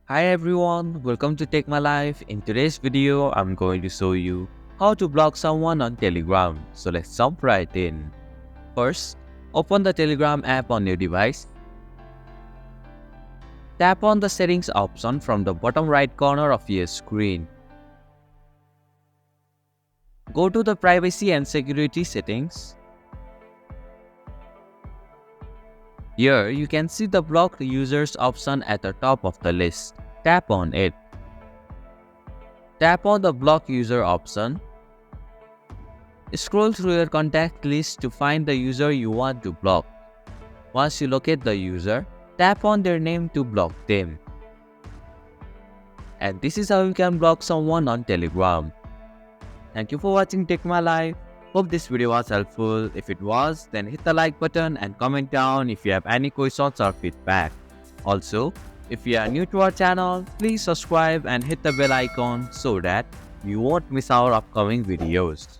Hi everyone, welcome to Take My Life. In today's video, I'm going to show you how to block someone on Telegram. So let's jump right in. First, open the Telegram app on your device. Tap on the settings option from the bottom right corner of your screen. Go to the privacy and security settings. Here, you can see the blocked users option at the top of the list. Tap on it. Tap on the block user option. Scroll through your contact list to find the user you want to block. Once you locate the user, tap on their name to block them. And this is how you can block someone on Telegram. Thank you for watching Take My Life. Hope this video was helpful. If it was, then hit the like button and comment down if you have any questions or feedback. Also, if you are new to our channel, please subscribe and hit the bell icon so that you won't miss our upcoming videos.